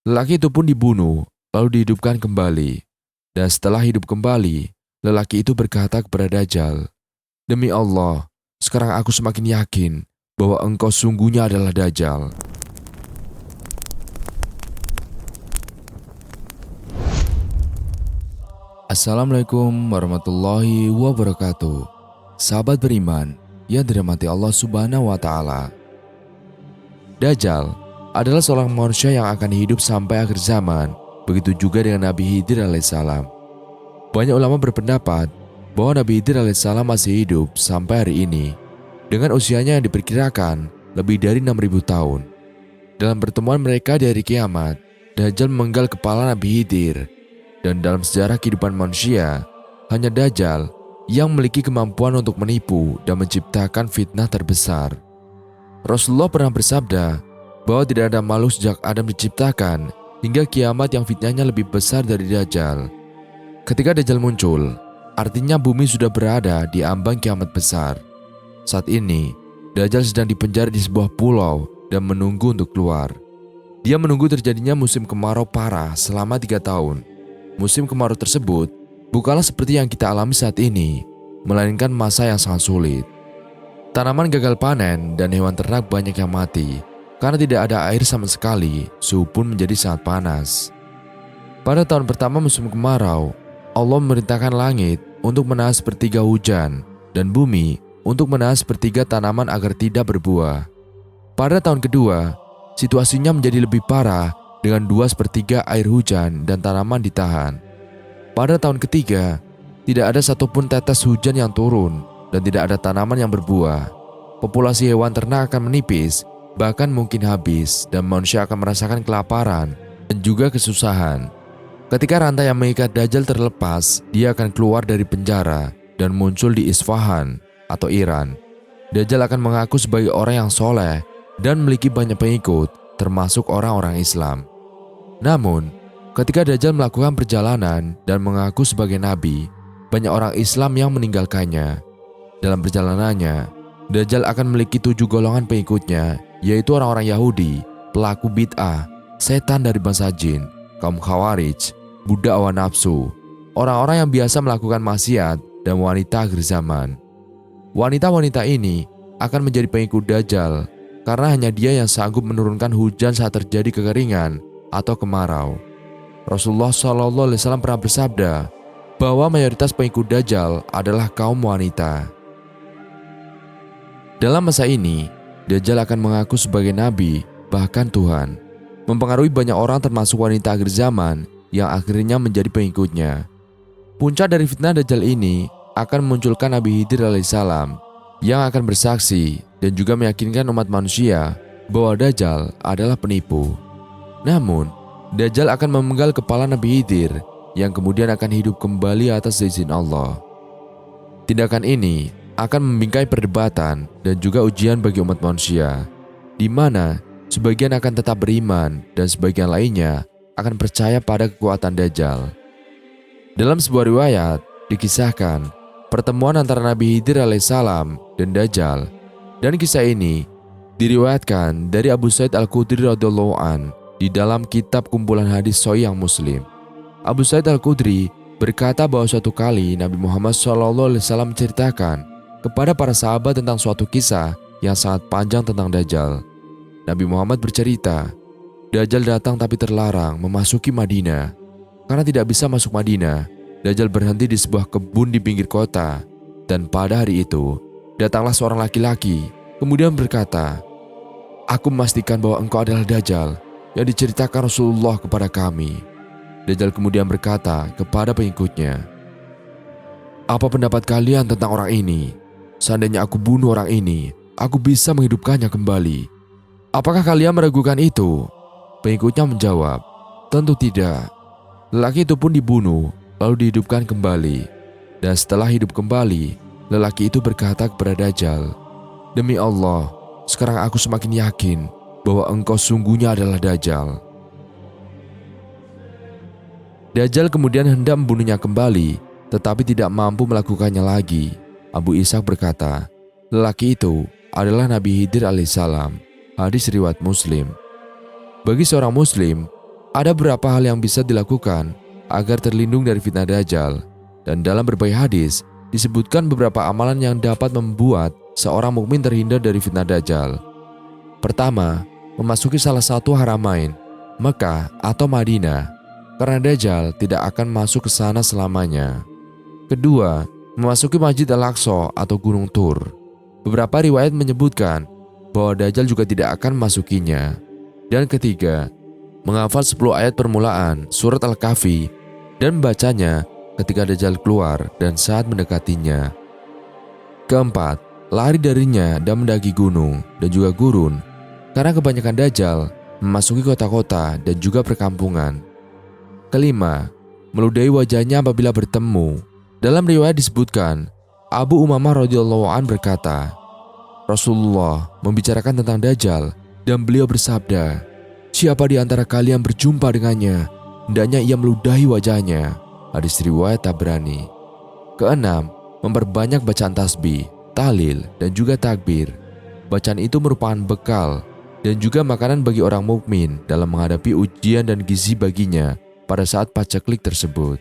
Lelaki itu pun dibunuh, lalu dihidupkan kembali. Dan setelah hidup kembali, lelaki itu berkata kepada Dajjal, "Demi Allah, sekarang aku semakin yakin bahwa engkau sungguhnya adalah Dajjal." Assalamualaikum warahmatullahi wabarakatuh. Sahabat beriman yang dirahmati Allah Subhanahu wa Ta'ala. Dajjal adalah seorang manusia yang akan hidup sampai akhir zaman. Begitu juga dengan Nabi Khidir alaihissalam. Banyak ulama berpendapat bahwa Nabi Khidir alaihissalam masih hidup sampai hari ini, dengan usianya yang diperkirakan lebih dari 6.000 tahun. Dalam pertemuan mereka di hari kiamat, Dajjal memenggal kepala Nabi Khidir. Dan dalam sejarah kehidupan manusia, hanya Dajjal yang memiliki kemampuan untuk menipu dan menciptakan fitnah terbesar. Rasulullah pernah bersabda bahwa tidak ada makhluk sejak Adam diciptakan hingga kiamat yang fitnahnya lebih besar dari Dajjal. Ketika Dajjal muncul, artinya bumi sudah berada di ambang kiamat besar. Saat ini, Dajjal sedang dipenjara di sebuah pulau dan menunggu untuk keluar. Dia menunggu terjadinya musim kemarau parah selama 3 tahun. Musim kemarau tersebut bukanlah seperti yang kita alami saat ini, melainkan masa yang sangat sulit. Tanaman gagal panen dan hewan ternak banyak yang mati karena tidak ada air sama sekali, suhu pun menjadi sangat panas. Pada tahun pertama musim kemarau, Allah memerintahkan langit untuk menahan sepertiga hujan dan bumi untuk menahan sepertiga tanaman agar tidak berbuah. Pada tahun kedua, situasinya menjadi lebih parah dengan 2/3 air hujan dan tanaman ditahan. Pada tahun ketiga, tidak ada satupun tetes hujan yang turun dan tidak ada tanaman yang berbuah. Populasi hewan ternak akan menipis, bahkan mungkin habis, dan manusia akan merasakan kelaparan dan juga kesusahan. Ketika rantai yang mengikat Dajjal terlepas, dia akan keluar dari penjara dan muncul di Isfahan atau Iran. Dajjal akan mengaku sebagai orang yang soleh dan memiliki banyak pengikut, termasuk orang-orang Islam. Namun, ketika Dajjal melakukan perjalanan dan mengaku sebagai nabi, banyak orang Islam yang meninggalkannya. Dalam perjalanannya, Dajjal akan memiliki 7 golongan pengikutnya, yaitu orang-orang Yahudi, pelaku bid'ah, setan dari bangsa jin, kaum Khawarij, budak hawa nafsu, orang-orang yang biasa melakukan maksiat, dan wanita akhir zaman. Wanita-wanita ini akan menjadi pengikut Dajjal karena hanya dia yang sanggup menurunkan hujan saat terjadi kekeringan atau kemarau. Rasulullah SAW pernah bersabda bahwa mayoritas pengikut Dajjal adalah kaum wanita. Dalam masa ini, Dajjal akan mengaku sebagai nabi, bahkan Tuhan, mempengaruhi banyak orang termasuk wanita akhir zaman yang akhirnya menjadi pengikutnya. Puncak dari fitnah Dajjal ini akan memunculkan Nabi Khidir alaihissalam yang akan bersaksi dan juga meyakinkan umat manusia bahwa Dajjal adalah penipu. Namun, Dajjal akan memenggal kepala Nabi Khidir yang kemudian akan hidup kembali atas izin Allah. Tindakan ini akan membingkai perdebatan dan juga ujian bagi umat manusia, di mana sebagian akan tetap beriman dan sebagian lainnya akan percaya pada kekuatan Dajjal. Dalam sebuah riwayat dikisahkan pertemuan antara Nabi Khidir alaihissalam dan Dajjal, dan kisah ini diriwayatkan dari Abu Sa'id Al-Khudri radhiyallahu an di dalam kitab kumpulan hadis Sahih yang Muslim. Abu Sa'id Al-Khudri berkata bahwa suatu kali Nabi Muhammad SAW menceritakan kepada para sahabat tentang suatu kisah yang sangat panjang tentang Dajjal. Nabi Muhammad bercerita, Dajjal datang tapi terlarang memasuki Madinah. Karena tidak bisa masuk Madinah, Dajjal berhenti di sebuah kebun di pinggir kota. Dan pada hari itu, datanglah seorang laki-laki, kemudian berkata, "Aku memastikan bahwa engkau adalah Dajjal yang diceritakan Rasulullah kepada kami." Dajjal kemudian berkata kepada pengikutnya, "Apa pendapat kalian tentang orang ini? Seandainya aku bunuh orang ini, aku bisa menghidupkannya kembali. Apakah kalian meragukan itu?" Pengikutnya menjawab, "Tentu tidak." Lelaki itu pun dibunuh, lalu dihidupkan kembali. Dan setelah hidup kembali, lelaki itu berkata kepada Dajjal, "Demi Allah, sekarang aku semakin yakin bahwa engkau sungguhnya adalah Dajjal." Dajjal kemudian hendak membunuhnya kembali, tetapi tidak mampu melakukannya lagi. Abu Ishaq berkata, lelaki itu adalah Nabi Khidir alaihissalam. Hadis riwayat Muslim. Bagi seorang Muslim, Ada beberapa hal yang bisa dilakukan agar terlindung dari fitnah Dajjal, dan dalam berbagai hadis disebutkan beberapa amalan yang dapat membuat seorang mukmin terhindar dari fitnah Dajjal. Pertama, memasuki salah satu haramain, Mekah atau Madinah, karena Dajjal tidak akan masuk ke sana selamanya. Kedua, memasuki Masjid Al-Aqsa atau Gunung Tur. Beberapa riwayat menyebutkan bahwa Dajjal juga tidak akan memasukinya. Dan ketiga, menghafal 10 ayat permulaan surat Al-Kahfi dan membacanya ketika Dajjal keluar dan saat mendekatinya. Keempat, lari darinya dan mendaki gunung dan juga gurun, karena kebanyakan Dajjal memasuki kota-kota dan juga perkampungan. Kelima, meludahi wajahnya apabila bertemu. Dalam riwayat disebutkan, Abu Umamah radhiyallahu an berkata, Rasulullah membicarakan tentang Dajjal dan beliau bersabda, siapa di antara kalian berjumpa dengannya, hendaknya ia meludahi wajahnya. Hadis riwayat Tabrani. Keenam, memperbanyak bacaan tasbih, tahlil, dan juga takbir. Bacaan itu merupakan bekal dan juga makanan bagi orang mukmin dalam menghadapi ujian dan gizi baginya pada saat paceklik tersebut.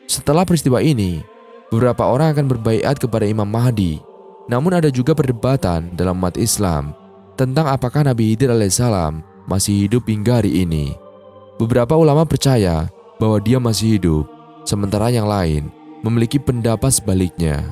Setelah peristiwa ini, beberapa orang akan berbaiat kepada Imam Mahdi. Namun ada juga perdebatan dalam umat Islam tentang apakah Nabi Khidir alaihissalam masih hidup hingga hari ini. Beberapa ulama percaya bahwa dia masih hidup, sementara yang lain memiliki pendapat sebaliknya.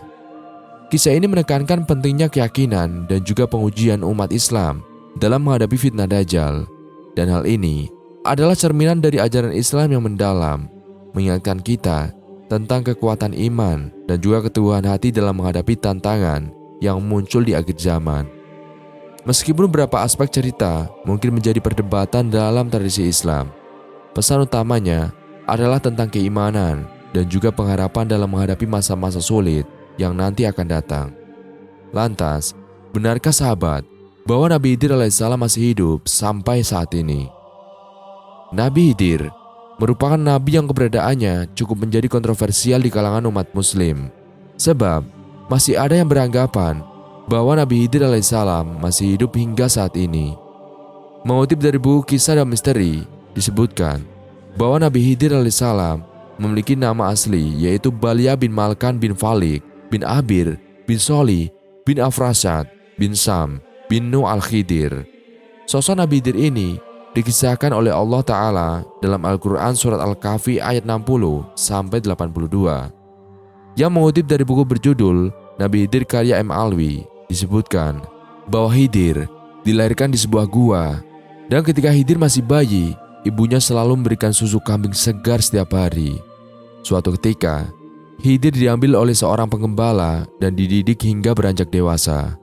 Kisah ini menekankan pentingnya keyakinan dan juga pengujian umat Islam dalam menghadapi fitnah Dajjal. Dan hal ini adalah cerminan dari ajaran Islam yang mendalam, mengingatkan kita tentang kekuatan iman dan juga keteguhan hati dalam menghadapi tantangan yang muncul di akhir zaman. Meskipun beberapa aspek cerita mungkin menjadi perdebatan dalam tradisi Islam, pesan utamanya adalah tentang keimanan dan juga pengharapan dalam menghadapi masa-masa sulit yang nanti akan datang. Lantas, benarkah sahabat bahwa Nabi Khidir alaihissalam masih hidup sampai saat ini? Nabi Khidir merupakan nabi yang keberadaannya cukup menjadi kontroversial di kalangan umat muslim, sebab masih ada yang beranggapan bahwa Nabi Khidir alaihissalam masih hidup hingga saat ini. Mengutip dari buku Kisah dan Misteri, disebutkan bahwa Nabi Khidir alaihissalam memiliki nama asli yaitu Balia bin Malkan bin Falik bin Abir bin Soli bin Afrasad bin Sam bin Nuh al-Khidir. Sosok Nabi Khidir ini dikisahkan oleh Allah Ta'ala dalam Al-Quran surat Al-Kahfi ayat 60-82. Yang mengutip dari buku berjudul Nabi Khidir karya M. Alwi, disebutkan bahwa Khidir dilahirkan di sebuah gua, dan ketika Khidir masih bayi, ibunya selalu memberikan susu kambing segar setiap hari. Suatu ketika, Khidir diambil oleh seorang penggembala dan dididik hingga beranjak dewasa.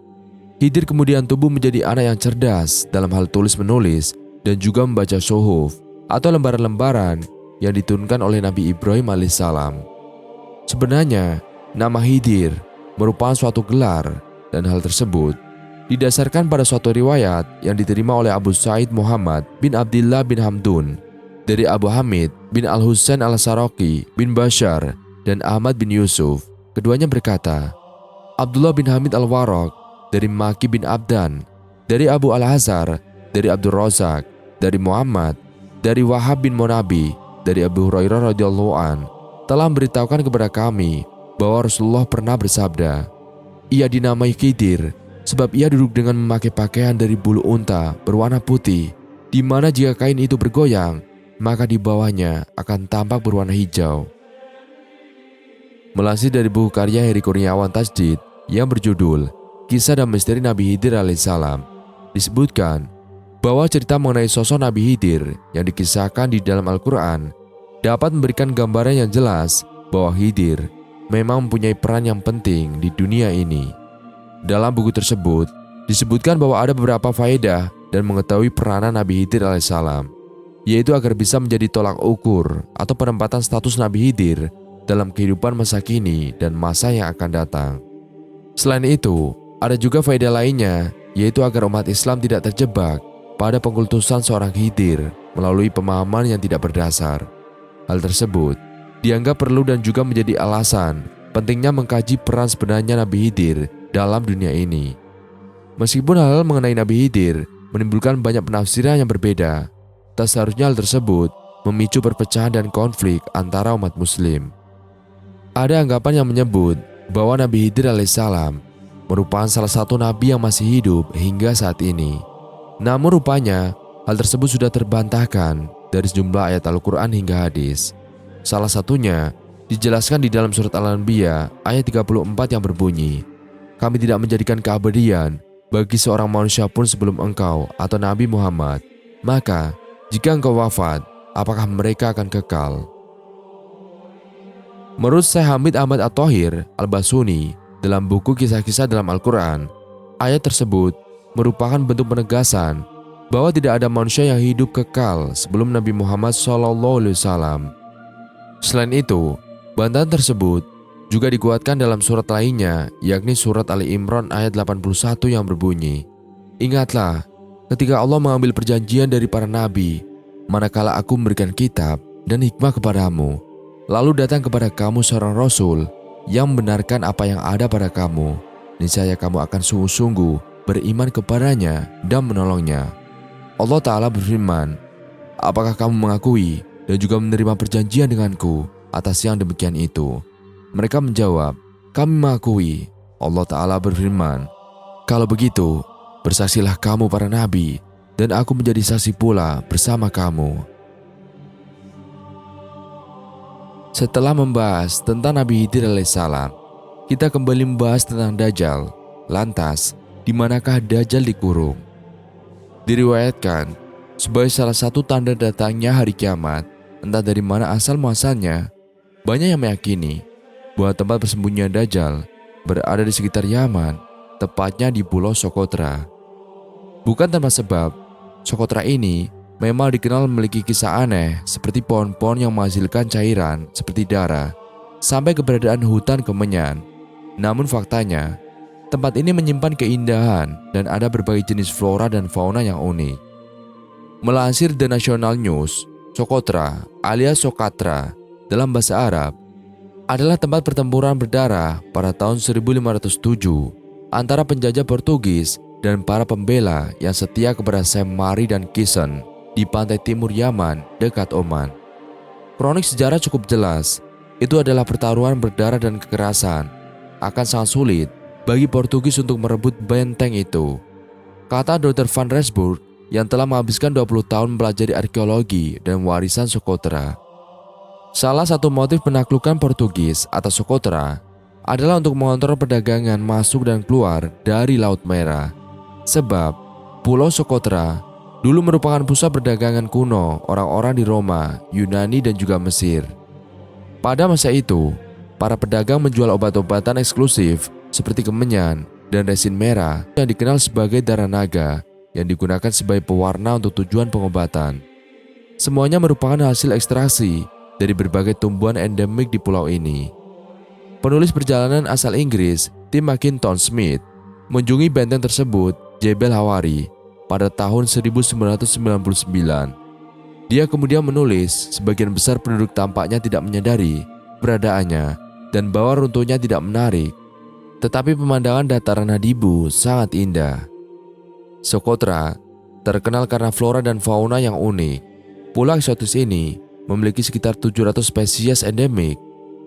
Khidir kemudian tumbuh menjadi anak yang cerdas dalam hal tulis-menulis dan juga membaca suhuf atau lembaran-lembaran yang diturunkan oleh Nabi Ibrahim alaihissalam. Sebenarnya, nama Khidir merupakan suatu gelar, dan hal tersebut didasarkan pada suatu riwayat yang diterima oleh Abu Sa'id Muhammad bin Abdullah bin Hamdun dari Abu Hamid bin Al-Husain Al-Saraki bin Bashar dan Ahmad bin Yusuf. Keduanya berkata, Abdullah bin Hamid Al-Warraq dari Maki bin Abdan, dari Abu Al-Hazar, dari Abdul Razak, dari Muhammad, dari Wahab bin Munabi, dari Abu Hurairah radhiyallahu an, telah memberitahukan kepada kami bahwa Rasulullah pernah bersabda, ia dinamai Khidir sebab ia duduk dengan memakai pakaian dari bulu unta berwarna putih, di mana jika kain itu bergoyang, maka di bawahnya akan tampak berwarna hijau. Melansir dari buku karya Heri Kurniawan Tasdid yang berjudul Kisah dan Misteri Nabi Khidir alaihissalam, disebutkan bahwa cerita mengenai sosok Nabi Khidir yang dikisahkan di dalam Al-Quran dapat memberikan gambaran yang jelas bahwa Khidir memang mempunyai peran yang penting di dunia ini. Dalam buku tersebut disebutkan bahwa ada beberapa faedah dan mengetahui peranan Nabi Khidir alaihissalam, yaitu agar bisa menjadi tolak ukur atau penempatan status Nabi Khidir dalam kehidupan masa kini dan masa yang akan datang. Selain itu, ada juga faedah lainnya, yaitu agar umat Islam tidak terjebak pada pengkultusan seorang Khidir melalui pemahaman yang tidak berdasar. Hal tersebut dianggap perlu dan juga menjadi alasan pentingnya mengkaji peran sebenarnya Nabi Khidir dalam dunia ini. Meskipun hal mengenai Nabi Khidir menimbulkan banyak penafsiran yang berbeda, tak seharusnya hal tersebut memicu perpecahan dan konflik antara umat muslim. Ada anggapan yang menyebut bahwa Nabi Khidir alaihissalam merupakan salah satu nabi yang masih hidup hingga saat ini. Namun rupanya hal tersebut sudah terbantahkan dari sejumlah ayat Al-Quran hingga hadis. Salah satunya dijelaskan di dalam surat Al-Anbiya ayat 34 yang berbunyi, "Kami tidak menjadikan keabadian bagi seorang manusia pun sebelum engkau atau Nabi Muhammad. Maka jika engkau wafat, apakah mereka akan kekal?" Menurut Syekh Hamid Ahmad At-Thahir Al-Basuni dalam buku Kisah-Kisah dalam Al-Quran, ayat tersebut merupakan bentuk penegasan bahwa tidak ada manusia yang hidup kekal sebelum Nabi Muhammad SAW. Selain itu, bantahan tersebut juga dikuatkan dalam surat lainnya, yakni surat Ali Imran ayat 81 yang berbunyi, "Ingatlah ketika Allah mengambil perjanjian dari para nabi, manakala aku memberikan kitab dan hikmah kepadamu, lalu datang kepada kamu seorang rasul yang membenarkan apa yang ada pada kamu, niscaya kamu akan sungguh-sungguh beriman kepadanya dan menolongnya." Allah Ta'ala berfirman, "Apakah kamu mengakui dan juga menerima perjanjian denganku atas yang demikian itu?" Mereka menjawab, "Kami mengakui." Allah Ta'ala berfirman, "Kalau begitu, bersaksilah kamu para nabi, dan aku menjadi saksi pula bersama kamu." Setelah membahas tentang Nabi Khidir alaihissalam, kita kembali membahas tentang Dajjal. Lantas, di manakah Dajjal dikurung? Diriwayatkan sebagai salah satu tanda datangnya hari kiamat. Entah dari mana asal muasalnya, banyak yang meyakini bahwa tempat persembunyian Dajjal berada di sekitar Yaman, tepatnya di Pulau Socotra. Bukan tanpa sebab, Socotra ini memang dikenal memiliki kisah aneh seperti pohon-pohon yang menghasilkan cairan seperti darah, sampai keberadaan hutan kemenyan. Namun faktanya, tempat ini menyimpan keindahan dan ada berbagai jenis flora dan fauna yang unik. Melansir The National News, Socotra alias Sokatra dalam bahasa Arab adalah tempat pertempuran berdarah pada tahun 1507 antara penjajah Portugis dan para pembela yang setia kepada Sam Mari dan Kison di pantai timur Yaman dekat Oman. Kronik sejarah cukup jelas, itu adalah pertaruhan berdarah dan kekerasan. Akan sangat sulit bagi Portugis untuk merebut benteng itu, kata Dr. Van Rensburg yang telah menghabiskan 20 tahun mempelajari arkeologi dan warisan Socotra. Salah satu motif penaklukan Portugis atas Socotra adalah untuk mengontrol perdagangan masuk dan keluar dari Laut Merah. Sebab Pulau Socotra dulu merupakan pusat perdagangan kuno orang-orang di Roma, Yunani dan juga Mesir. Pada masa itu, para pedagang menjual obat-obatan eksklusif seperti kemenyan dan resin merah yang dikenal sebagai darah naga yang digunakan sebagai pewarna untuk tujuan pengobatan. Semuanya merupakan hasil ekstraksi dari berbagai tumbuhan endemik di pulau ini. Penulis perjalanan asal Inggris, Tim Mackintosh Smith, mengunjungi benteng tersebut, Jebel Hawari, pada tahun 1999. Dia kemudian menulis sebagian besar penduduk tampaknya tidak menyadari keberadaannya dan bahwa runtuhnya tidak menarik. Tetapi pemandangan dataran Hadibu sangat indah. Socotra terkenal karena flora dan fauna yang unik. Pulau eksotis ini memiliki sekitar 700 spesies endemik,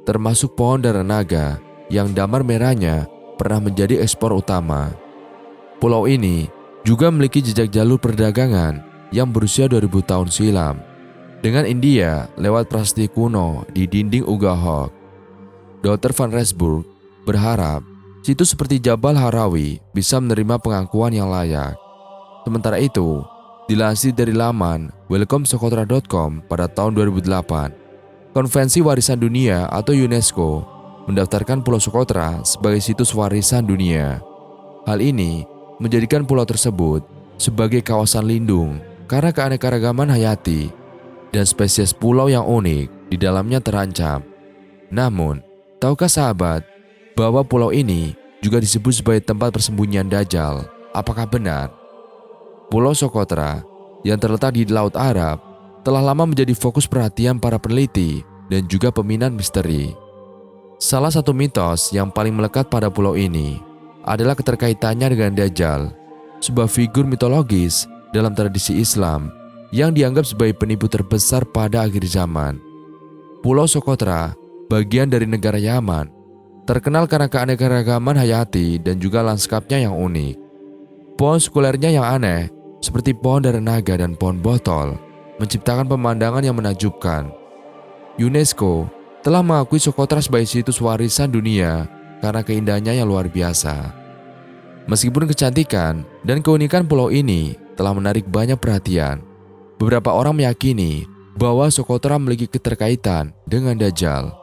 termasuk pohon darah naga yang damar merahnya pernah menjadi ekspor utama. Pulau ini juga memiliki jejak jalur perdagangan yang berusia 2000 tahun silam dengan India lewat prasasti kuno di dinding Ugahok. Dr. Van Rensburg berharap situs seperti Jabal Harawi bisa menerima pengakuan yang layak. Sementara itu, dilansir dari laman welcomesocotra.com pada tahun 2008, Konvensi Warisan Dunia atau UNESCO mendaftarkan Pulau Socotra sebagai situs warisan dunia. Hal ini menjadikan pulau tersebut sebagai kawasan lindung karena keanekaragaman hayati dan spesies pulau yang unik di dalamnya terancam. Namun, tahukah sahabat bahwa pulau ini juga disebut sebagai tempat persembunyian Dajjal? Apakah benar? Pulau Socotra yang terletak di Laut Arab telah lama menjadi fokus perhatian para peneliti dan juga peminat misteri. Salah satu mitos yang paling melekat pada pulau ini adalah keterkaitannya dengan Dajjal, sebuah figur mitologis dalam tradisi Islam yang dianggap sebagai penipu terbesar pada akhir zaman. Pulau Socotra, bagian dari negara Yaman, terkenal karena keanekaragaman hayati dan juga lanskapnya yang unik. Pohon sekulernya yang aneh, seperti pohon dara naga dan pohon botol, menciptakan pemandangan yang menakjubkan. UNESCO telah mengakui Socotra sebagai situs warisan dunia karena keindahannya yang luar biasa. Meskipun kecantikan dan keunikan pulau ini telah menarik banyak perhatian, beberapa orang meyakini bahwa Socotra memiliki keterkaitan dengan Dajjal.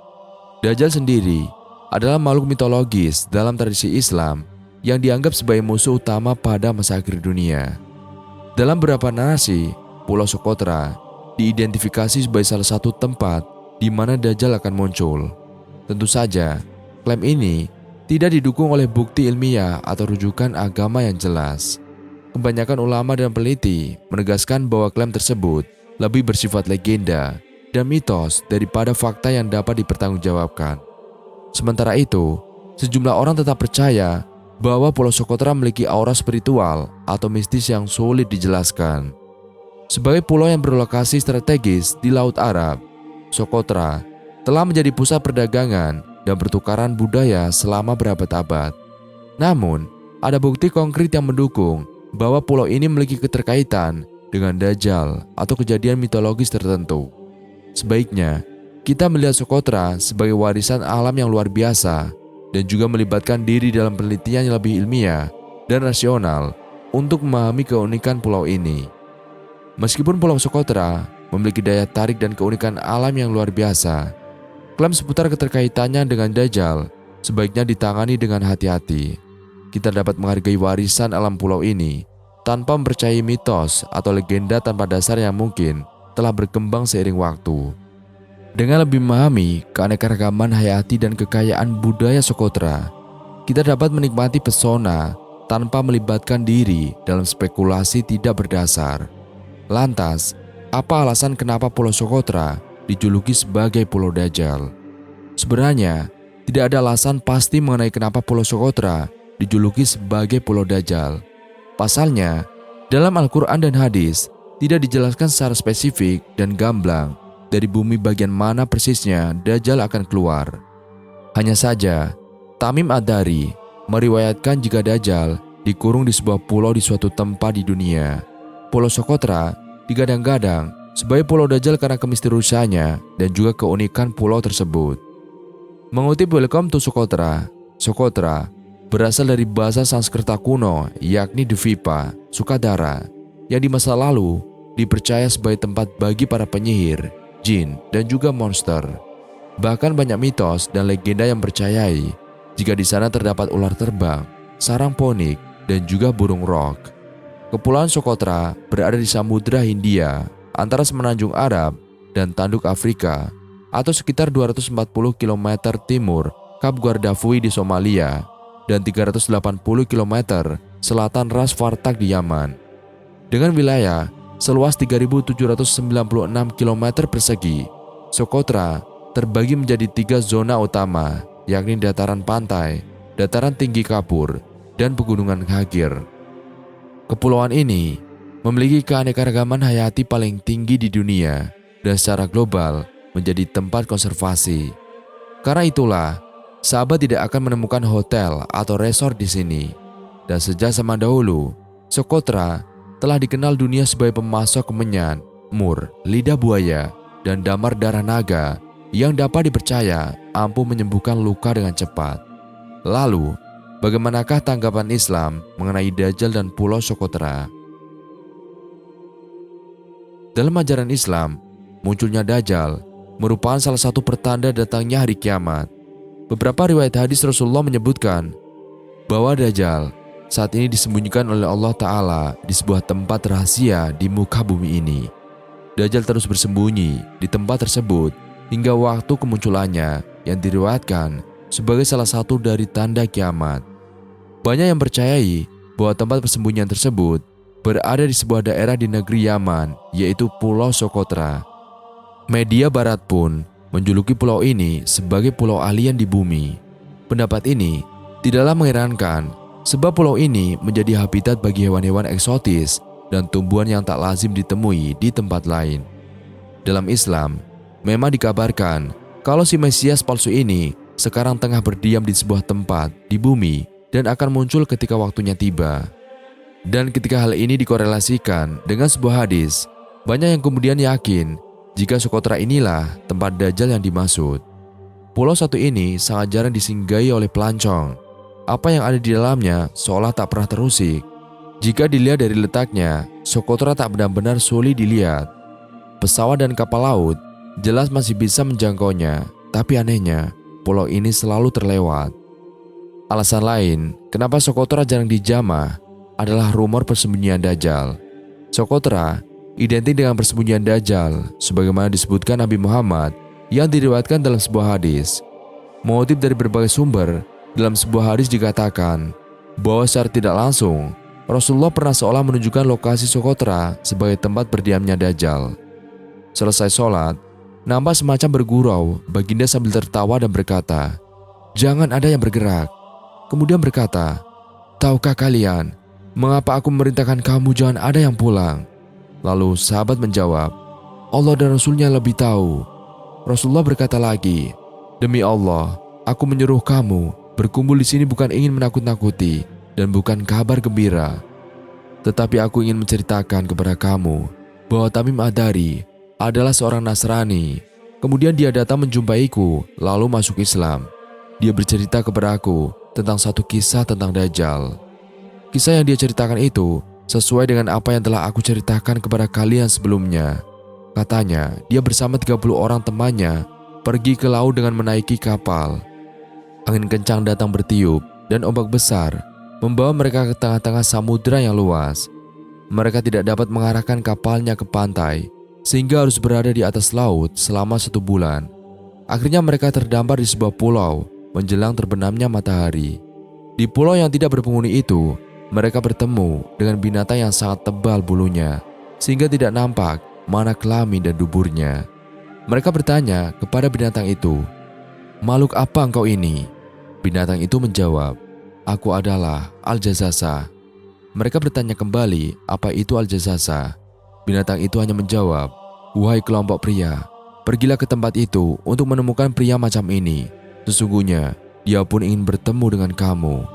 Dajjal sendiri adalah makhluk mitologis dalam tradisi Islam yang dianggap sebagai musuh utama pada masa akhir dunia. Dalam beberapa narasi, Pulau Socotra diidentifikasi sebagai salah satu tempat di mana Dajjal akan muncul. Tentu saja, klaim ini tidak didukung oleh bukti ilmiah atau rujukan agama yang jelas. Kebanyakan ulama dan peneliti menegaskan bahwa klaim tersebut lebih bersifat legenda dan mitos daripada fakta yang dapat dipertanggungjawabkan. Sementara itu, sejumlah orang tetap percaya bahwa Pulau Socotra memiliki aura spiritual atau mistis yang sulit dijelaskan. Sebagai pulau yang berlokasi strategis di Laut Arab, Socotra telah menjadi pusat perdagangan dan pertukaran budaya selama berabad-abad. Namun, ada bukti konkret yang mendukung bahwa pulau ini memiliki keterkaitan dengan Dajjal atau kejadian mitologis tertentu. Sebaiknya, kita melihat Socotra sebagai warisan alam yang luar biasa dan juga melibatkan diri dalam penelitian yang lebih ilmiah dan rasional untuk memahami keunikan pulau ini. Meskipun Pulau Socotra memiliki daya tarik dan keunikan alam yang luar biasa, klaim seputar keterkaitannya dengan Dajjal sebaiknya ditangani dengan hati-hati. Kita dapat menghargai warisan alam pulau ini tanpa mempercayai mitos atau legenda tanpa dasar yang mungkin telah berkembang seiring waktu. Dengan lebih memahami keanekaragaman hayati dan kekayaan budaya Socotra, kita dapat menikmati pesona tanpa melibatkan diri dalam spekulasi tidak berdasar. Lantas, apa alasan kenapa Pulau Socotra dijuluki sebagai Pulau Dajjal? Sebenarnya, tidak ada alasan pasti mengenai kenapa Pulau Socotra dijuluki sebagai Pulau Dajjal. Pasalnya, dalam Al-Quran dan hadis tidak dijelaskan secara spesifik dan gamblang dari bumi bagian mana persisnya Dajjal akan keluar. Hanya saja, Tamim Ad-Dari meriwayatkan jika Dajjal dikurung di sebuah pulau di suatu tempat di dunia. Pulau Socotra digadang-gadang sebagai Pulau Dajjal karena kemisteriusannya dan juga keunikan pulau tersebut. Mengutip Welcome to Socotra, Socotra berasal dari bahasa Sanskerta kuno yakni Dvipa, Sukadara, yang di masa lalu dipercaya sebagai tempat bagi para penyihir, jin, dan juga monster. Bahkan banyak mitos dan legenda yang percayai jika di sana terdapat ular terbang, sarang ponik, dan juga burung rock. Kepulauan Socotra berada di Samudra Hindia antara Semenanjung Arab dan Tanduk Afrika atau sekitar 240 km timur Kap Guardafui di Somalia dan 380 km selatan Ras Fartak di Yaman. Dengan wilayah seluas 3.796 km persegi, Socotra terbagi menjadi 3 zona utama, yakni dataran pantai, dataran tinggi kapur, dan pegunungan Hagir. Kepulauan ini memiliki keanekaragaman hayati paling tinggi di dunia dan secara global menjadi tempat konservasi. Karena itulah, sahabat tidak akan menemukan hotel atau resort di sini. Dan sejak zaman dahulu, Socotra telah dikenal dunia sebagai pemasok kemenyan, mur, lidah buaya, dan damar darah naga yang dapat dipercaya ampuh menyembuhkan luka dengan cepat. Lalu, bagaimanakah tanggapan Islam mengenai Dajjal dan Pulau Socotra? Dalam ajaran Islam, munculnya Dajjal merupakan salah satu pertanda datangnya hari kiamat. Beberapa riwayat hadis Rasulullah menyebutkan bahwa Dajjal saat ini disembunyikan oleh Allah Ta'ala di sebuah tempat rahasia di muka bumi ini. Dajjal terus bersembunyi di tempat tersebut hingga waktu kemunculannya yang diriwayatkan sebagai salah satu dari tanda kiamat. Banyak yang percayai bahwa tempat persembunyian tersebut berada di sebuah daerah di negeri Yaman, yaitu Pulau Socotra. Media barat pun menjuluki pulau ini sebagai pulau alien di bumi. Pendapat ini tidaklah mengherankan sebab pulau ini menjadi habitat bagi hewan-hewan eksotis dan tumbuhan yang tak lazim ditemui di tempat lain. Dalam Islam, memang dikabarkan kalau si Mesias palsu ini sekarang tengah berdiam di sebuah tempat di bumi dan akan muncul ketika waktunya tiba. Dan ketika hal ini dikorelasikan dengan sebuah hadis, banyak yang kemudian yakin jika Sokotra inilah tempat Dajjal yang dimaksud. Pulau satu ini sangat jarang disinggahi oleh pelancong. Apa yang ada di dalamnya seolah tak pernah terusik. Jika dilihat dari letaknya, Sokotra tak benar-benar sulit dilihat. Pesawat dan kapal laut jelas masih bisa menjangkaunya, tapi anehnya, pulau ini selalu terlewat. Alasan lain kenapa Sokotra jarang dijamah adalah rumor persembunyian Dajjal. Sokotra identik dengan persembunyian Dajjal, sebagaimana disebutkan Nabi Muhammad yang diriwayatkan dalam sebuah hadis. Mengutip dari berbagai sumber, dalam sebuah hadis dikatakan bahwa secara tidak langsung, Rasulullah pernah seolah menunjukkan lokasi Sokotra sebagai tempat berdiamnya Dajjal. Selesai sholat, nampak semacam bergurau baginda sambil tertawa dan berkata, "Jangan ada yang bergerak." Kemudian berkata, "Tahukah kalian, mengapa aku memerintahkan kamu jangan ada yang pulang?" Lalu sahabat menjawab, "Allah dan Rasulnya lebih tahu." Rasulullah berkata lagi, "Demi Allah, aku menyuruh kamu berkumpul di sini bukan ingin menakut-nakuti dan bukan kabar gembira. Tetapi aku ingin menceritakan kepada kamu bahwa Tamim Ad-Dari adalah seorang Nasrani. Kemudian dia datang menjumpaiku lalu masuk Islam. Dia bercerita kepada aku tentang satu kisah tentang Dajjal. Kisah yang dia ceritakan itu sesuai dengan apa yang telah aku ceritakan kepada kalian sebelumnya. Katanya, dia bersama 30 orang temannya pergi ke laut dengan menaiki kapal. Angin kencang datang bertiup dan ombak besar membawa mereka ke tengah-tengah samudera yang luas. Mereka tidak dapat mengarahkan kapalnya ke pantai, sehingga harus berada di atas laut selama 1 bulan. Akhirnya mereka terdampar di sebuah pulau menjelang terbenamnya matahari. Di pulau yang tidak berpenghuni itu, mereka bertemu dengan binatang yang sangat tebal bulunya, sehingga tidak nampak mana kelamin dan duburnya. Mereka bertanya kepada binatang itu, "Makhluk apa engkau ini?" Binatang itu menjawab, "Aku adalah Al-Jazasa." Mereka bertanya kembali, apa itu Al-Jazasa? Binatang itu hanya menjawab, "Wahai kelompok pria, pergilah ke tempat itu untuk menemukan pria macam ini. Sesungguhnya dia pun ingin bertemu dengan kamu."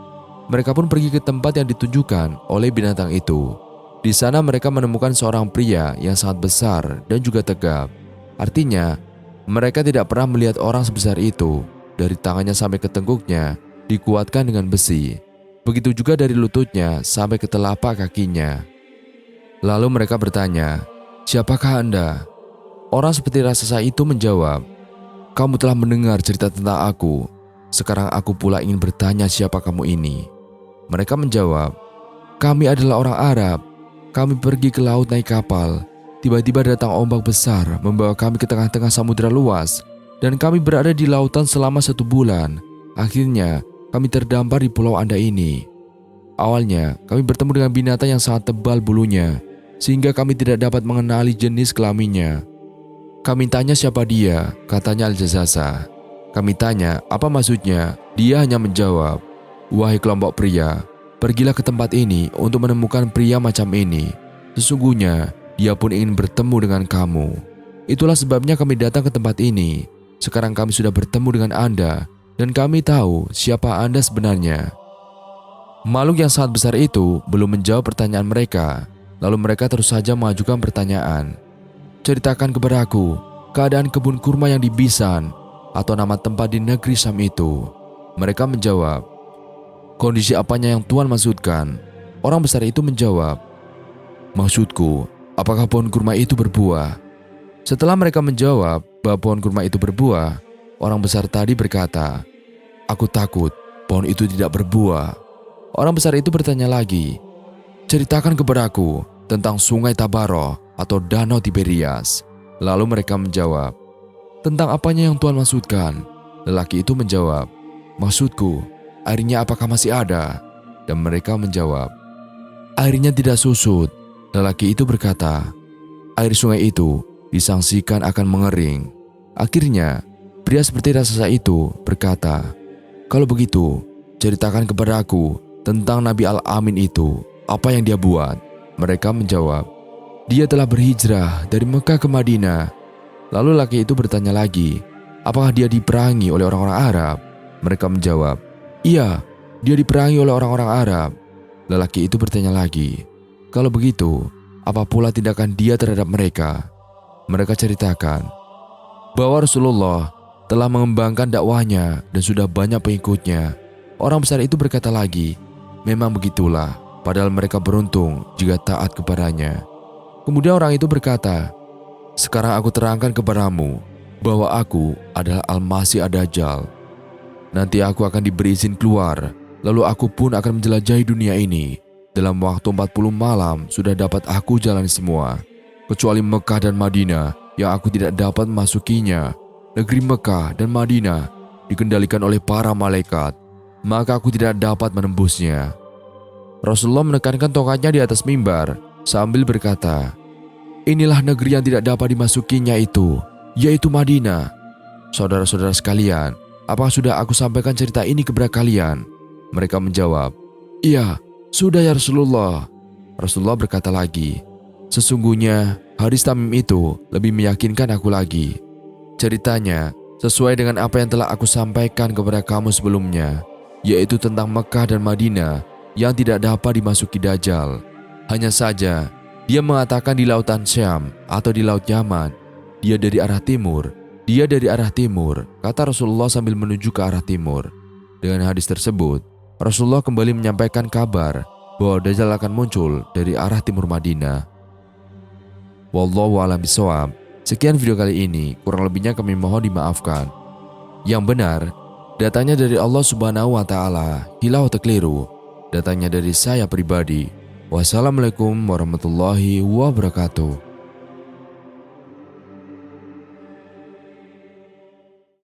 Mereka pun pergi ke tempat yang ditunjukkan oleh binatang itu. Di sana mereka menemukan seorang pria yang sangat besar dan juga tegap. Artinya, mereka tidak pernah melihat orang sebesar itu. Dari tangannya sampai ke tengkuknya dikuatkan dengan besi. Begitu juga dari lututnya sampai ke telapak kakinya. Lalu mereka bertanya, "Siapakah Anda?" Orang seperti raksasa itu menjawab, "Kamu telah mendengar cerita tentang aku. Sekarang aku pula ingin bertanya siapa kamu ini." Mereka menjawab, "Kami adalah orang Arab. Kami pergi ke laut naik kapal. Tiba-tiba datang ombak besar membawa kami ke tengah-tengah samudera luas. Dan kami berada di lautan selama 1 bulan. Akhirnya kami terdampar di pulau Anda ini. Awalnya kami bertemu dengan binatang yang sangat tebal bulunya, sehingga kami tidak dapat mengenali jenis kelaminnya. Kami tanya siapa dia," katanya Al-Jazasa. Kami tanya apa maksudnya, dia hanya menjawab, "Wahai kelompok pria, pergilah ke tempat ini untuk menemukan pria macam ini. Sesungguhnya dia pun ingin bertemu dengan kamu. Itulah sebabnya kami datang ke tempat ini. Sekarang kami sudah bertemu dengan Anda dan kami tahu siapa Anda sebenarnya." Makhluk yang sangat besar itu belum menjawab pertanyaan mereka. Lalu mereka terus saja mengajukan pertanyaan. "Ceritakan kepada aku keadaan kebun kurma yang di Bisan atau nama tempat di negeri Syam itu." Mereka menjawab, "Kondisi apanya yang Tuhan maksudkan?" Orang besar itu menjawab, "Maksudku, apakah pohon kurma itu berbuah?" Setelah mereka menjawab bahwa pohon kurma itu berbuah, orang besar tadi berkata, "Aku takut pohon itu tidak berbuah." Orang besar itu bertanya lagi, "Ceritakan kepadaku tentang sungai Tabaro atau danau Tiberias." Lalu mereka menjawab, "Tentang apanya yang Tuhan maksudkan?" Lelaki itu menjawab, "Maksudku, airnya apakah masih ada?" Dan mereka menjawab, "Airnya tidak susut." Lelaki itu berkata, "Air sungai itu disangsikan akan mengering." Akhirnya, pria seperti raksasa itu berkata, "Kalau begitu, ceritakan kepada aku tentang Nabi Al-Amin itu, apa yang dia buat?" Mereka menjawab, "Dia telah berhijrah dari Mekah ke Madinah." Lalu laki itu bertanya lagi, "Apakah dia diperangi oleh orang-orang Arab?" Mereka menjawab, "Iya, dia diperangi oleh orang-orang Arab." Lelaki itu bertanya lagi, "Kalau begitu, apa pula tindakan dia terhadap mereka?" Mereka ceritakan bahwa Rasulullah telah mengembangkan dakwahnya dan sudah banyak pengikutnya. Orang besar itu berkata lagi, "Memang begitulah, padahal mereka beruntung jika taat kepadanya." Kemudian orang itu berkata, "Sekarang aku terangkan kepadamu bahwa aku adalah Al-Masih Ad-Dajjal. Nanti aku akan diberi izin keluar, lalu aku pun akan menjelajahi dunia ini. Dalam waktu 40 malam sudah dapat aku jalani semua, kecuali Mekah dan Madinah yang aku tidak dapat memasukinya. Negeri Mekah dan Madinah dikendalikan oleh para malaikat, maka aku tidak dapat menembusnya." Rasulullah menekankan tongkatnya di atas mimbar sambil berkata, "Inilah negeri yang tidak dapat dimasukinya itu, yaitu Madinah. Saudara-saudara sekalian, apakah sudah aku sampaikan cerita ini kepada kalian?" Mereka menjawab, "Iya, sudah ya Rasulullah." Rasulullah berkata lagi, "Sesungguhnya Haris Tamim itu lebih meyakinkan aku lagi. Ceritanya sesuai dengan apa yang telah aku sampaikan kepada kamu sebelumnya, yaitu tentang Mekah dan Madinah yang tidak dapat dimasuki Dajjal. Hanya saja dia mengatakan di lautan Syam atau di laut Yaman. Dia dari arah timur, dia dari arah timur," kata Rasulullah sambil menuju ke arah timur. Dengan hadis tersebut, Rasulullah kembali menyampaikan kabar bahwa Dajjal akan muncul dari arah timur Madinah. Wallahu a'lam bishawab. Sekian video kali ini, kurang lebihnya kami mohon dimaafkan. Yang benar, datanya dari Allah Subhanahu wa Ta'ala, hilau atau keliru, datanya dari saya pribadi. Wassalamualaikum warahmatullahi wabarakatuh.